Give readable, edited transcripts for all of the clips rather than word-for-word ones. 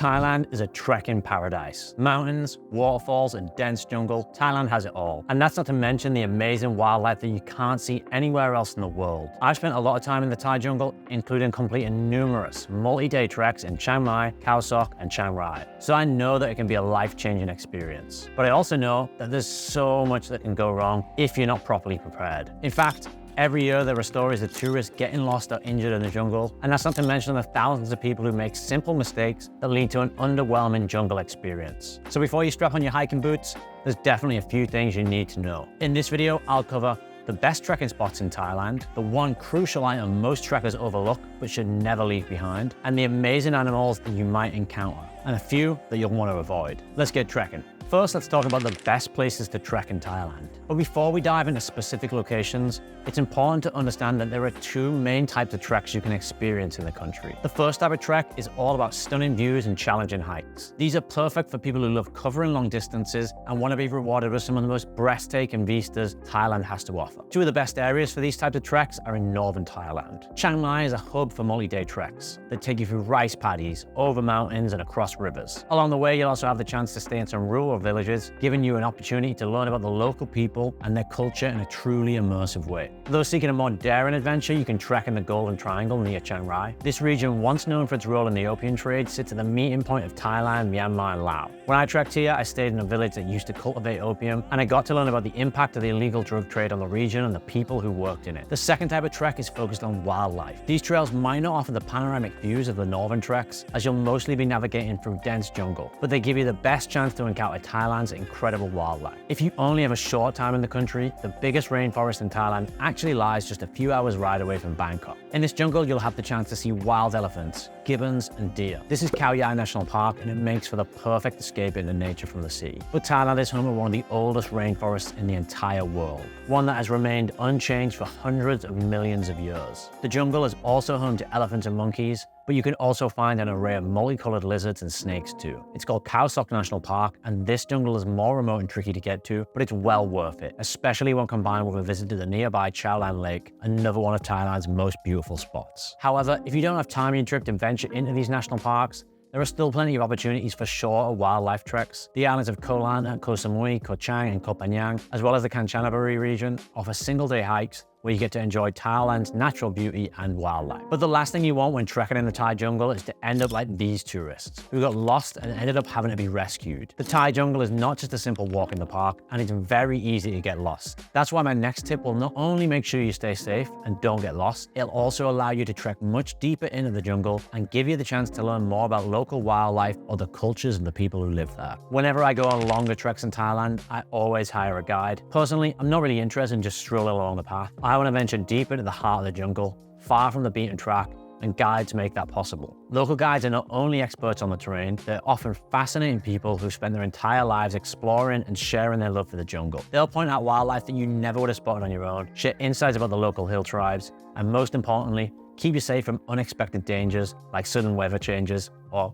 Thailand is a trekking paradise. Mountains, waterfalls, and dense jungle, Thailand has it all. And that's not to mention the amazing wildlife that you can't see anywhere else in the world. I've spent a lot of time in the Thai jungle, including completing numerous multi-day treks in Chiang Mai, Khao Sok, and Chiang Rai. So I know that it can be a life-changing experience. But I also know that there's so much that can go wrong if you're not properly prepared. In fact, every year there are stories of tourists getting lost or injured in the jungle, and that's not to mention the thousands of people who make simple mistakes that lead to an underwhelming jungle experience. So before you strap on your hiking boots, there's definitely a few things you need to know. In this video, I'll cover the best trekking spots in Thailand, the one crucial item most trekkers overlook but should never leave behind, and the amazing animals that you might encounter, and a few that you'll want to avoid. Let's get trekking. First, let's talk about the best places to trek in Thailand. But before we dive into specific locations, it's important to understand that there are two main types of treks you can experience in the country. The first type of trek is all about stunning views and challenging hikes. These are perfect for people who love covering long distances and want to be rewarded with some of the most breathtaking vistas Thailand has to offer. Two of the best areas for these types of treks are in northern Thailand. Chiang Mai is a hub for multi-day treks that take you through rice paddies, over mountains, and across rivers. Along the way, you'll also have the chance to stay in some rural villages, giving you an opportunity to learn about the local people and their culture in a truly immersive way. For those seeking a more daring adventure, you can trek in the Golden Triangle near Chiang Rai. This region, once known for its role in the opium trade, sits at the meeting point of Thailand, Myanmar, and Laos. When I trekked here, I stayed in a village that used to cultivate opium, and I got to learn about the impact of the illegal drug trade on the region and the people who worked in it. The second type of trek is focused on wildlife. These trails might not offer the panoramic views of the northern treks, as you'll mostly be navigating through dense jungle, but they give you the best chance to encounter Thailand's incredible wildlife. If you only have a short time in the country, the biggest rainforest in Thailand actually lies just a few hours ride away from Bangkok. In this jungle, you'll have the chance to see wild elephants, gibbons, and deer. This is Khao Yai National Park, and it makes for the perfect escape into nature from the sea. But Thailand is home to one of the oldest rainforests in the entire world, one that has remained unchanged for hundreds of millions of years. The jungle is also home to elephants and monkeys, but you can also find an array of multicolored lizards and snakes too. It's called Khao Sok National Park, and this jungle is more remote and tricky to get to, but it's well worth it, especially when combined with a visit to the nearby Chao Lan Lake, another one of Thailand's most beautiful spots. However, if you don't have time in your trip to venture into these national parks, there are still plenty of opportunities for shorter wildlife treks. The islands of Koh Lanta, Koh Samui, Koh Chang, and Koh Phangan, as well as the Kanchanaburi region, offer single-day hikes where you get to enjoy Thailand's natural beauty and wildlife. But the last thing you want when trekking in the Thai jungle is to end up like these tourists, who got lost and ended up having to be rescued. The Thai jungle is not just a simple walk in the park, and it's very easy to get lost. That's why my next tip will not only make sure you stay safe and don't get lost, it'll also allow you to trek much deeper into the jungle and give you the chance to learn more about local wildlife or the cultures and the people who live there. Whenever I go on longer treks in Thailand, I always hire a guide. Personally, I'm not really interested in just strolling along the path. I want to venture deep into the heart of the jungle, far from the beaten track, and guides make that possible. Local guides are not only experts on the terrain, they're often fascinating people who spend their entire lives exploring and sharing their love for the jungle. They'll point out wildlife that you never would have spotted on your own, share insights about the local hill tribes, and most importantly, keep you safe from unexpected dangers like sudden weather changes or,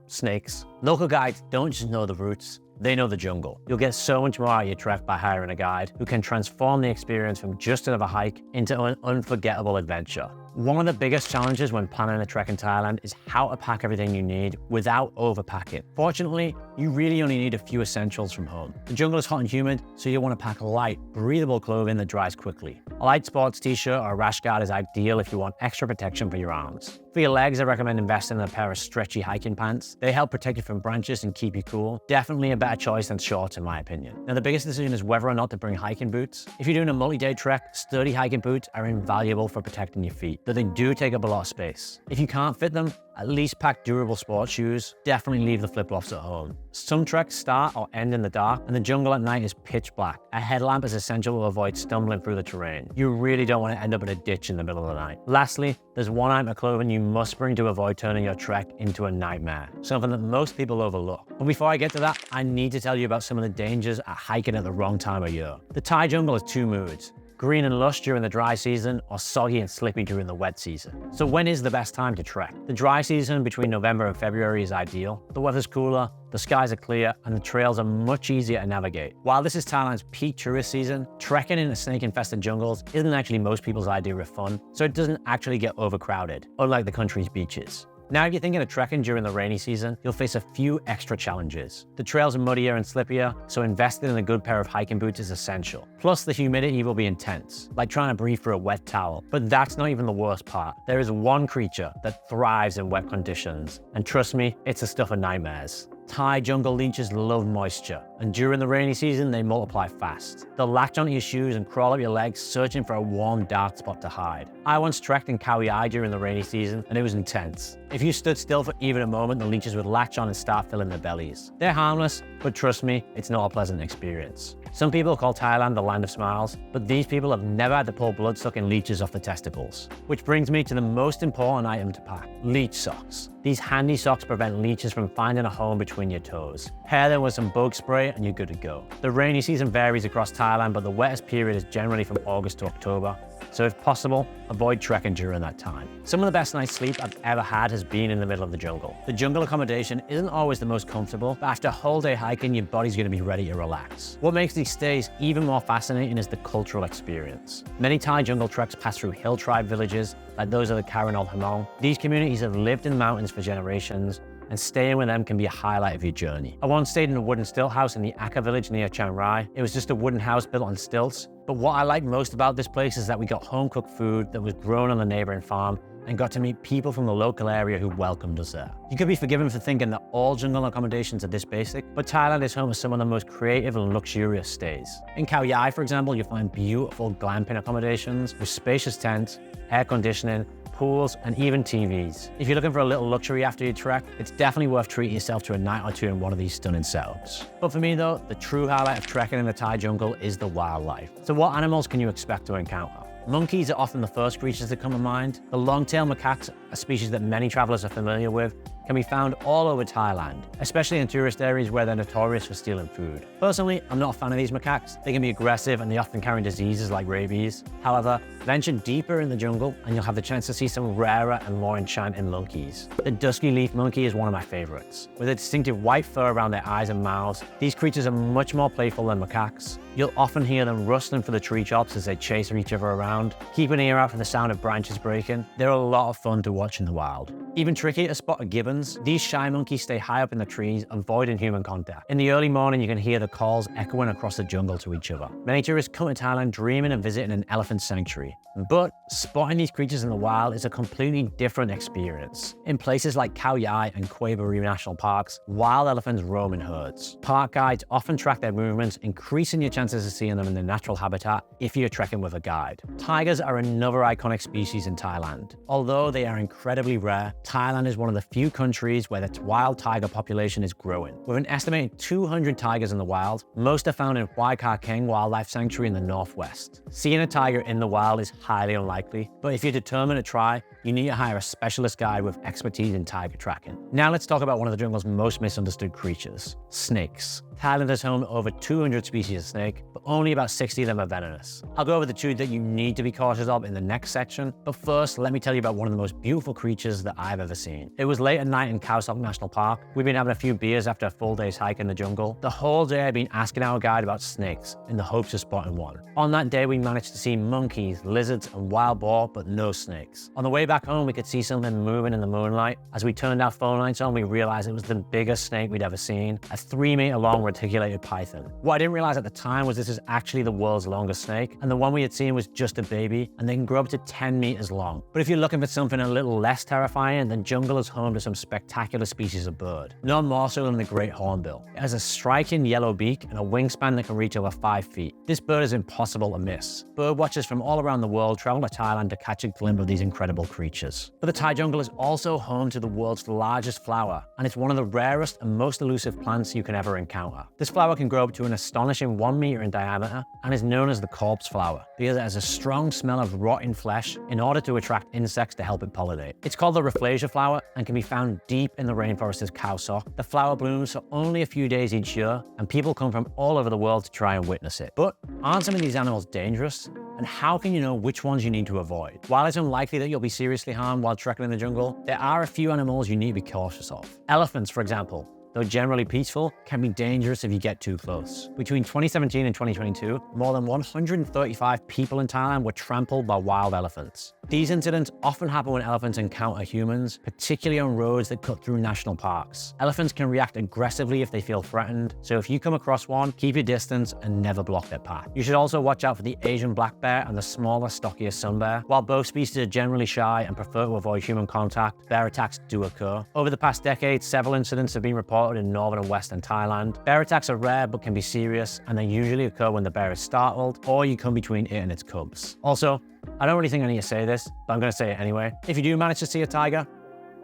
snakes. Local guides don't just know the routes, they know the jungle. You'll get so much more out of your trek by hiring a guide who can transform the experience from just another hike into an unforgettable adventure. One of the biggest challenges when planning a trek in Thailand is how to pack everything you need without overpacking. Fortunately, you really only need a few essentials from home. The jungle is hot and humid, so you'll want to pack light, breathable clothing that dries quickly. A light sports t-shirt or a rash guard is ideal if you want extra protection for your arms. For your legs, I recommend investing in a pair of stretchy hiking pants. They help protect you from branches and keep you cool. Definitely a better choice than shorts in my opinion. Now the biggest decision is whether or not to bring hiking boots. If you're doing a multi-day trek, sturdy hiking boots are invaluable for protecting your feet, though they do take up a lot of space. If you can't fit them, at least pack durable sports shoes. Definitely leave the flip-flops at home. Some treks start or end in the dark, and the jungle at night is pitch black. A headlamp is essential to avoid stumbling through the terrain. You really don't want to end up in a ditch in the middle of the night. Lastly, there's one item of clothing you must bring to avoid turning your trek into a nightmare, something that most people overlook. But before I get to that, I need to tell you about some of the dangers at hiking at the wrong time of year. The Thai jungle has two moods: green and lush during the dry season, or soggy and slippy during the wet season. So when is the best time to trek? The dry season between November and February is ideal. The weather's cooler, the skies are clear, and the trails are much easier to navigate. While this is Thailand's peak tourist season, trekking in the snake-infested jungles isn't actually most people's idea of fun, so it doesn't actually get overcrowded, unlike the country's beaches. Now, if you're thinking of trekking during the rainy season, you'll face a few extra challenges. The trails are muddier and slippier, so investing in a good pair of hiking boots is essential. Plus, the humidity will be intense, like trying to breathe through a wet towel. But that's not even the worst part. There is one creature that thrives in wet conditions, and trust me, it's the stuff of nightmares. Thai jungle leeches love moisture, and during the rainy season, they multiply fast. They'll latch onto your shoes and crawl up your legs, searching for a warm, dark spot to hide. I once trekked in Khao Yai during the rainy season, and it was intense. If you stood still for even a moment, the leeches would latch on and start filling their bellies. They're harmless, but trust me, it's not a pleasant experience. Some people call Thailand the land of smiles, but these people have never had to pull blood-sucking leeches off the testicles. Which brings me to the most important item to pack: leech socks. These handy socks prevent leeches from finding a home between your toes. Pair them with some bug spray and you're good to go. The rainy season varies across Thailand, but the wettest period is generally from August to October. So if possible, avoid trekking during that time. Some of the best night's sleep I've ever had has been in the middle of the jungle. The jungle accommodation isn't always the most comfortable, but after a whole day hiking, your body's going to be ready to relax. What makes these stays even more fascinating is the cultural experience. Many Thai jungle treks pass through hill tribe villages, like those of the Karen Old Hamong. These communities have lived in the mountains for generations, and staying with them can be a highlight of your journey. I once stayed in a wooden stilt house in the Aka village near Chiang Rai. It was just a wooden house built on stilts, but what I like most about this place is that we got home-cooked food that was grown on the neighboring farm and got to meet people from the local area who welcomed us there. You could be forgiven for thinking that all jungle accommodations are this basic, but Thailand is home to some of the most creative and luxurious stays. In Khao Yai, for example, you'll find beautiful glamping accommodations with spacious tents, air conditioning, pools, and even TVs. If you're looking for a little luxury after your trek, it's definitely worth treating yourself to a night or two in one of these stunning setups. But for me though, the true highlight of trekking in the Thai jungle is the wildlife. So what animals can you expect to encounter? Monkeys are often the first creatures that come to mind. The long-tailed macaques, a species that many travelers are familiar with, can be found all over Thailand, especially in tourist areas where they're notorious for stealing food. Personally, I'm not a fan of these macaques. They can be aggressive and they often carry diseases like rabies. However, venture deeper in the jungle and you'll have the chance to see some rarer and more enchanting monkeys. The dusky leaf monkey is one of my favorites. With a distinctive white fur around their eyes and mouths, these creatures are much more playful than macaques. You'll often hear them rustling for the tree tops as they chase each other around. Keep an ear out for the sound of branches breaking. They're a lot of fun to watch in the wild. Even trickier to spot are gibbons. These shy monkeys stay high up in the trees, avoiding human contact. In the early morning, you can hear the calls echoing across the jungle to each other. Many tourists come to Thailand dreaming of visiting an elephant sanctuary. But spotting these creatures in the wild is a completely different experience. In places like Khao Yai and Kue Buri National Parks, wild elephants roam in herds. Park guides often track their movements, increasing your chances of seeing them in their natural habitat if you're trekking with a guide. Tigers are another iconic species in Thailand. Although they are incredibly rare, Thailand is one of the few countries where the wild tiger population is growing. With an estimated 200 tigers in the wild, most are found in Huai Kha Keng Wildlife Sanctuary in the northwest. Seeing a tiger in the wild is highly unlikely, but if you're determined to try, you need to hire a specialist guide with expertise in tiger tracking. Now let's talk about one of the jungle's most misunderstood creatures: snakes. Thailand is home to over 200 species of snake, but only about 60 of them are venomous. I'll go over the two that you need to be cautious of in the next section, but first, let me tell you about one of the most beautiful creatures that I've ever seen. It was late at night in Khao Sok National Park. We've been having a few beers after a full day's hike in the jungle. The whole day I've been asking our guide about snakes in the hopes of spotting one. On that day, we managed to see monkeys, lizards, and wild boar, but no snakes. On the way back home, we could see something moving in the moonlight. As we turned our phone lights on, we realized it was the biggest snake we'd ever seen, a 3-meter-long reticulated python. What I didn't realize at the time was this is actually the world's longest snake, and the one we had seen was just a baby, and they can grow up to 10 meters long. But if you're looking for something a little less terrifying, then jungle is home to some spectacular species of bird. None more so than the great hornbill. It has a striking yellow beak and a wingspan that can reach over 5 feet. This bird is impossible to miss. Bird watchers from all around the world travel to Thailand to catch a glimpse of these incredible creatures. But the Thai jungle is also home to the world's largest flower, and it's one of the rarest and most elusive plants you can ever encounter. This flower can grow up to an astonishing 1 meter in diameter and is known as the corpse flower because it has a strong smell of rotting flesh in order to attract insects to help it pollinate. It's called the Rafflesia flower and can be found deep in the rainforest of Khao Sok. The flower blooms for only a few days each year, and people come from all over the world to try and witness it. But aren't some of these animals dangerous? And how can you know which ones you need to avoid? While it's unlikely that you'll be seriously harmed while trekking in the jungle, there are a few animals you need to be cautious of. Elephants, for example. though generally peaceful, can be dangerous if you get too close. Between 2017 and 2022, more than 135 people in Thailand were trampled by wild elephants. These incidents often happen when elephants encounter humans, particularly on roads that cut through national parks. Elephants can react aggressively if they feel threatened, so if you come across one, keep your distance and never block their path. You should also watch out for the Asian black bear and the smaller, stockier sun bear. While both species are generally shy and prefer to avoid human contact, bear attacks do occur. Over the past decade, several incidents have been reported in northern and western Thailand. Bear attacks are rare but can be serious, and they usually occur when the bear is startled or you come between it and its cubs. Also, I don't really think I need to say this, but I'm going to say it anyway. If you do manage to see a tiger,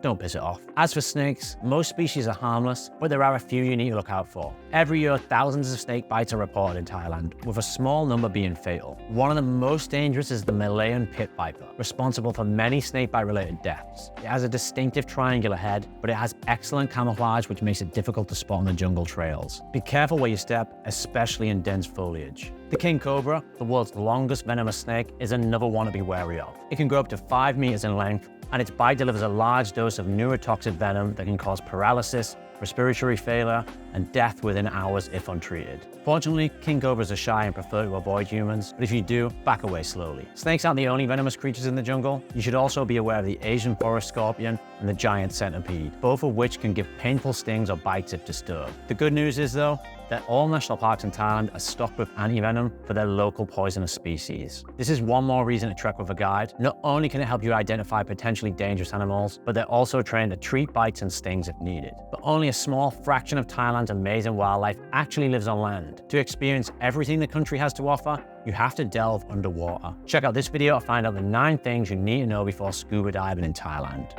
don't piss it off. As for snakes, most species are harmless, but there are a few you need to look out for. Every year, thousands of snake bites are reported in Thailand, with a small number being fatal. One of the most dangerous is the Malayan pit viper, responsible for many snakebite-related deaths. It has a distinctive triangular head, but it has excellent camouflage, which makes it difficult to spot on the jungle trails. Be careful where you step, especially in dense foliage. The king cobra, the world's longest venomous snake, is another one to be wary of. It can grow up to 5 meters in length, and its bite delivers a large dose of neurotoxic venom that can cause paralysis, respiratory failure, and death within hours if untreated. Fortunately, king cobras are shy and prefer to avoid humans, but if you do, back away slowly. Snakes aren't the only venomous creatures in the jungle. You should also be aware of the Asian forest scorpion and the giant centipede, both of which can give painful stings or bites if disturbed. The good news is, though, that all national parks in Thailand are stocked with anti-venom for their local poisonous species. This is one more reason to trek with a guide. Not only can it help you identify potentially dangerous animals, but they're also trained to treat bites and stings if needed. But only a small fraction of Thailand's amazing wildlife actually lives on land. To experience everything the country has to offer, you have to delve underwater. Check out this video to find out the 9 things you need to know before scuba diving in Thailand.